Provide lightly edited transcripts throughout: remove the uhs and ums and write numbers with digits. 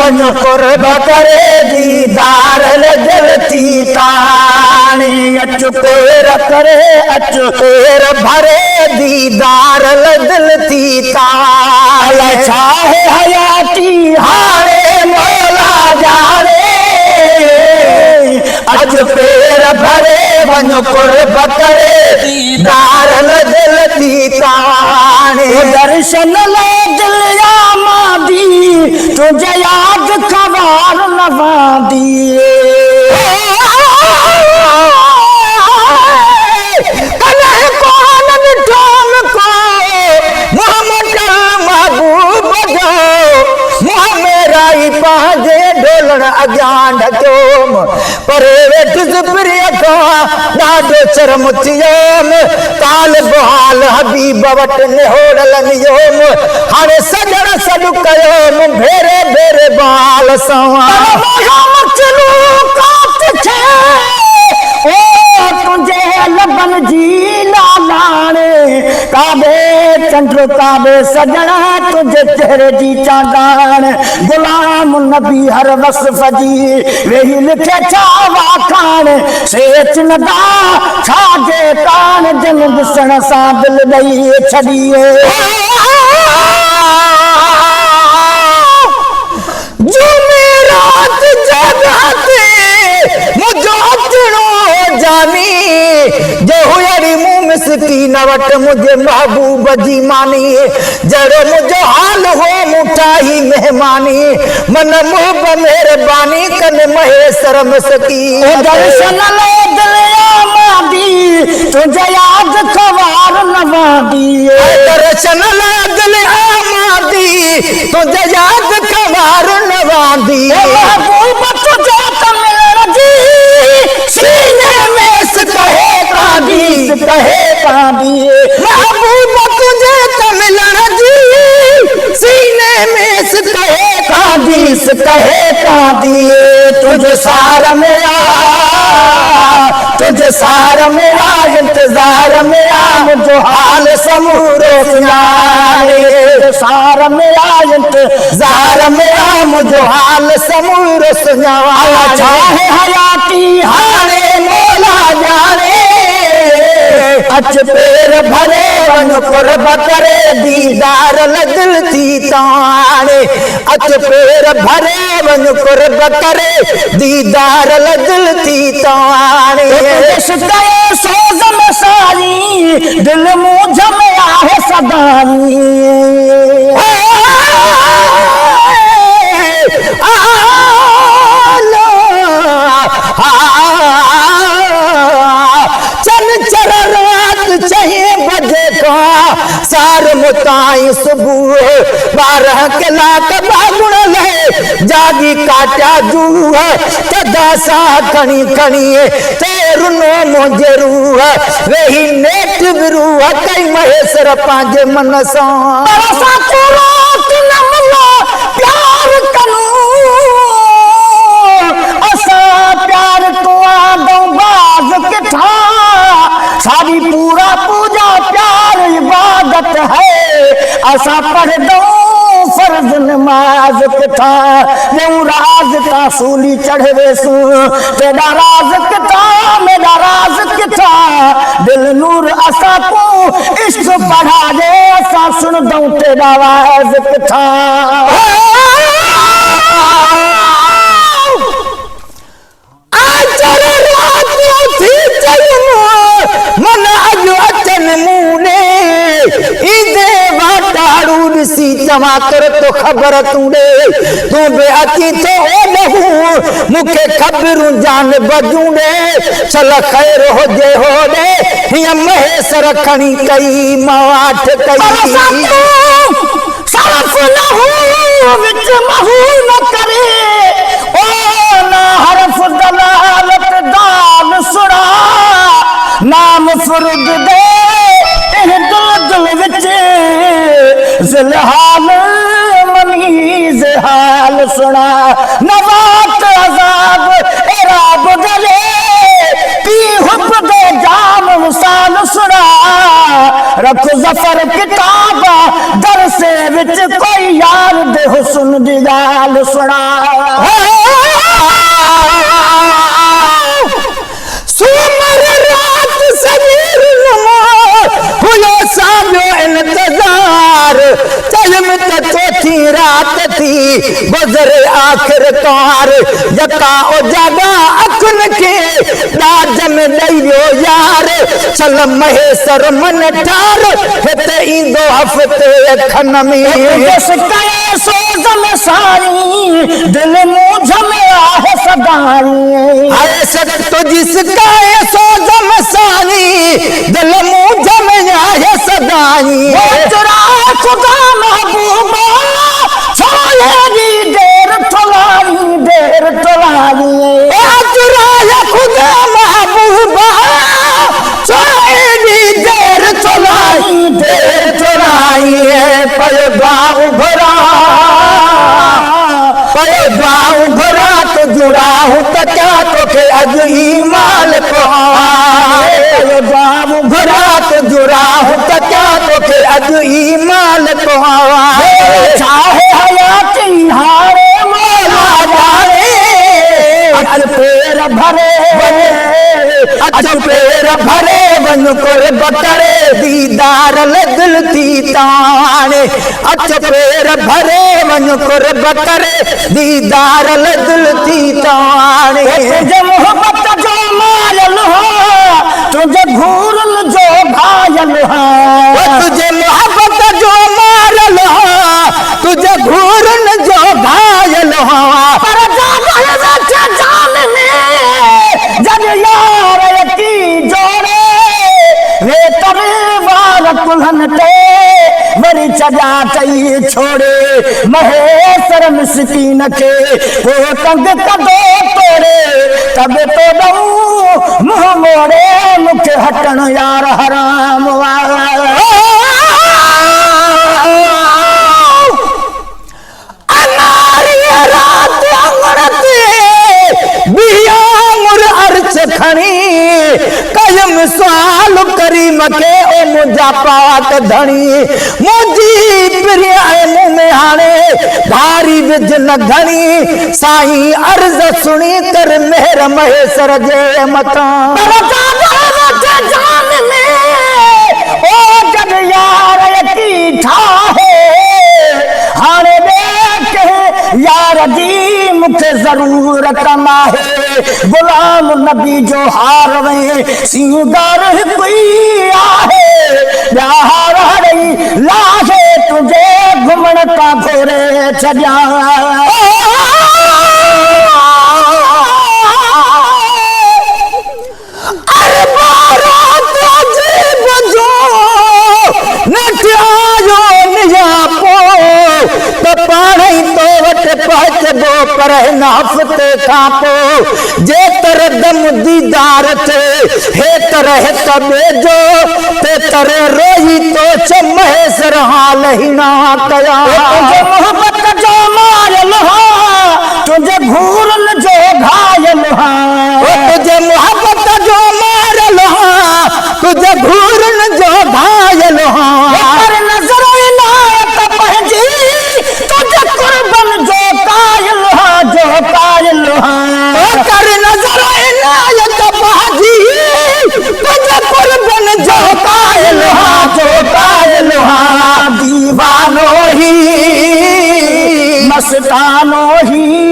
one कुर्ब करे दीदार दिल थी तानी अच पेर करे अच पेर भरे दीदार दिल थी ताल छाहे हयाती हारे मौला जाने अच पेर भरे वन कुर्ब करे दीदार दिल थी तानी दर्शन ले दिल आमादी तुझे याद खबर नवा दिए कलह कौन मिठोम को मोहम्मद महबूब जो मुँह मेरा ही पाजे ढोलण अज्ञान ढकोम परे वेठ ज़िब्रिय को ॾाढो शर्म थियोम काल बहाल हबीब वट निहोड़ल नियोम हाणे सजण सॾु कयोम भेरे भेरे बाल सवा तुझे लबन जी लालाणे काबे चंद्र काबे सजना तुझे चेहरे जी चागान गुलाम नबी हर वसफ जी वेही लिखे छावा कान सेच नदा छाजे कान जन ॾिसण सां दिल ॾेई छॾिए जुमेरात जगते मुझो अचणो जानी जो हुयरी मुँह मिसकीन वट मुझे महबूब जी मानी जड़ो मुझो हाल हो मुठाई मेहमानी मन मुहब मेहरबानी कन महेसर मसकी दर्शन ले दिल आमादी तुझे याद खबर नवा दिए दर्शन ले दिल आमादी तुझे याद खबर नवा दिए महबूब तुझे मिलन जी सीने में कहे कांदिए महबूब तुझे मिलन जी सीने में कहे कांदिए तुझे सार मेरा इंतजार मेरा मुझो हाल समूरो सुनाए सार मेरा इंतजार मेरा मुझो हाल समूरो सुनाए चाहे हयाती हारे मौला जाने अच पेर भरे वन कुर्ब करे दीदार दिल थी ताने अच पेर भरे वन कुर्ब करे दीदार दिल थी ताने सोज में सारी दिल मुझ में आहे सदानी सार मुताई सुबह 12 कलाक बागुण ले जागी काटा जूह तदा सा खणी खणी तेरुनो मुझे रूह वही नेट रूह कई महेसर पांजे मन सा प्यार कनु असा प्यार तो आदो बाज किथा सारी पूरा पूजा प्यार इबादत है असा पढ़ दो फर्ज नमाज किथा यूं राज का सूली चढ़वे सू तेरा राज किथा मेरा राज किथा दिल नूर असा को इश्क पढ़ा दे असा सुन दो तेरा आवाज किथा मन अज अचन मूने इदे वाटाड़ू सी जमा कर तो खबर तूने तू बे अची तो ओ लहू मुखे खबरू जान बजूने चल खैर हो जे होने हिय महेसर खणी कई माठ कई सरफ लहू विच महू न करे ओ ना हरफ दलालत दाल सुरा नाम फुर्द दे दिल विच ज़िलहाल मनीज़ हाल सुना नवात अज़ाब एराब गले पी हुब दे जाम विसाल सुना रख ज़फर किताब दर से विच कोई यार दे हुस्न दी गाल सुना गुज़रे आखिर कार यका ओ जागा अखन के दाज में ॾेई वियो यार चल महेसर मन ठार हिते ईंदो हफ़्ते खन में कए सोज़ में सारी दिल मूझ में आहे सदाई आए सत तुझी सिकाए सोज़ में सारी दिल मूझ में आहे सदाई चुरा खुदा महबूबा छोड़ेगी देर टोलाई चुराया खुदा महबूबा छोड़ेगी देर टोलाई पैबाऊ भरा तो जुड़ा हूँ तो क्या तोखे अज ईमान को पैबाऊ भरा तो जुड़ा हूँ तो क्या तोखे अज ईमान को चाहे हयाती हारे मौला जाने अच पैर भरे वन कर बकरे दीदार दिल थी ताने अच पैर भरे वन कर बकरे दीदार दिल थी ताने तुझे मोहब्बत जो मायल हो तुझे घूरन जो घायल है तुझे मोहब्बत जो मारल हो तुझे घूरन जो घायल हो पर जान में जब यार की जोड़े वे तबे वार कुल्हन ते वरी चजा चई छोड़े महेसर मिस्कीन के वो तंग कदो तोड़े तबे तो दऊं मुंह मोड़े मुख हटन यार हराम वाला कयम सवाल करीम के ओ मुंहिंजा पाक धणी मुंहिंजी प्रिय मुंह में हाणे धारी विझ न घणी साईं अर्ज़ सुणी कर मेहर महेसर जे मथां जान में ओ जब यार की ठाहे हाणे देख यार दी मुझे जरूरत माहे गुलाम नबी जो हार वे सिंगार कोई आहे यार हरी लाहे तुझे घुमण का घोरे छजा अरे बारा तुझे बजो नटियायो नियापो तो पाणी तो वट पहुंचबो पर नाफ़ते खां पोइ जे तर दम दीदार थे हे तरह तबे जो ते तरे रोई तो महेसर हाल ही ना कया तुझे मोहब्बत जो मायल हो तुझे घूरन जो घायल हो तुझे मोहब्बत जो मारल हो तुझे घूरन जो घायल हो पर नजर इनायत पहुंची तुझे कुर्बन जो कायल हो कर नजर इनायत पहुंची तुझे कुर्बन जो कायल हो दीवानो ही मस्तानो ही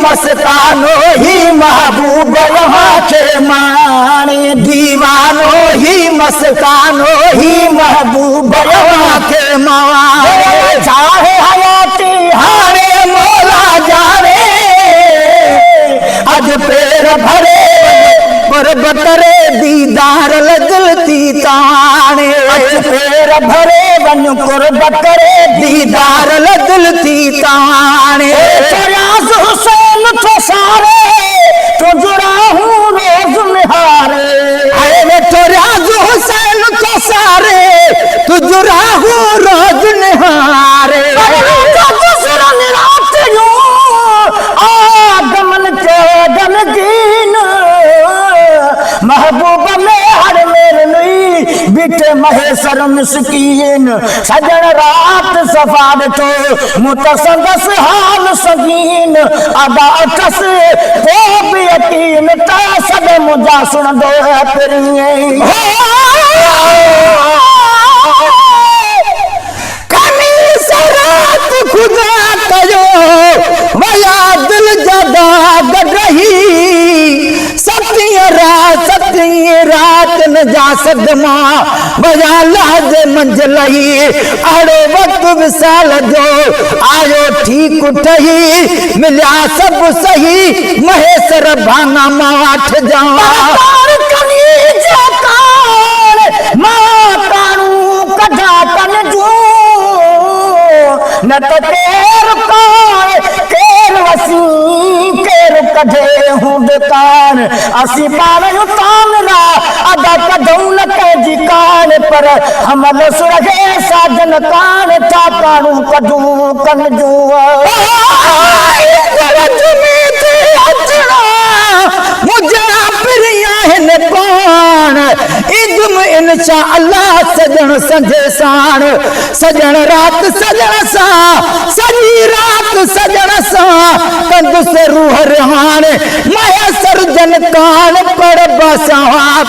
मस्तानो ही महबूब वहाँ के माने दीवानो ही मस्तानो ही महबूब वहाँ के माने चाहे हयाती हारे मौला जाने अज पैर भरे बकरे दीदार दिलती ताने पैर भरे वन बकरे दीदार दिलती ताने हुसैन तो सारे तो जुड़ा हूँ रोज निहारे अरे तो राज हुसैन तो सारे तू जुड़ा हूँ रोज निहारे आगमन के गमगीन महबूब में हर मेरे नई बिटे महेसर मिस्कीन सजन रात सफाद तो मुतसदस हाल सगीन अदा कस को भी यकीन ता सब मुझा सुन दो फिरिए कमी सर जा सदमा बजा लाज मंजलई अड़ो वक्त विसाल जो आयो ठीक उठई मिलिया सब सही महेश्वर भाना माठ जा न तो केर कौन केर वसी केर कढे हूं बेकार असी पाण उतान रा अदा कढूं न कंहिंजी कान पर हमल सुरगे साजन कान था पाणू कढूं कन जूं इंशा अल्लाह सजन संझे साण सजन रात सजन सा सजी रात सजन सा कंदुस रूह रिहान महेश्वर जन कान पर बसा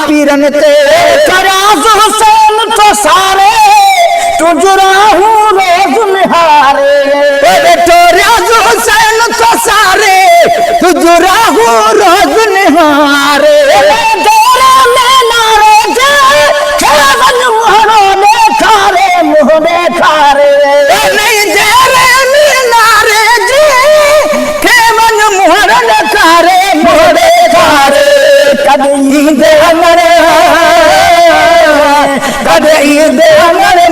पीरन ते कराज़ हुसैन तो सारे तुझरा हूँ रोज निहारे बेटो राज हुसैन तो सारे तुझरा हूँ रोज निहारे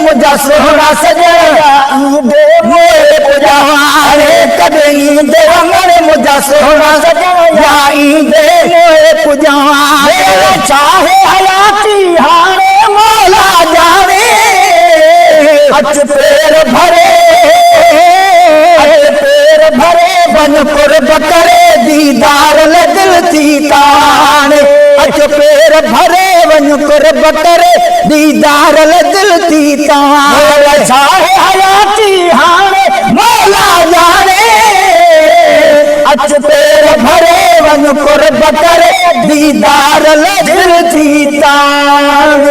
मुझा सोहरा सजया मोरे पुजावारे कदे ईद अंगड़े मुझा सोहरा सजया ईद मोरे पुजावारे चाहे हयाती हारे मौला जाने अच पैर भरे बन कुर्ब करे दीदार ल दिल थी तान अच पैर भरे बन कुर्ब करे दीदार ल दिल थी तान चाहे हयाती हारे मौला जाने अच पैर भरे बन कुर्ब करे दीदार ल दिल थी तान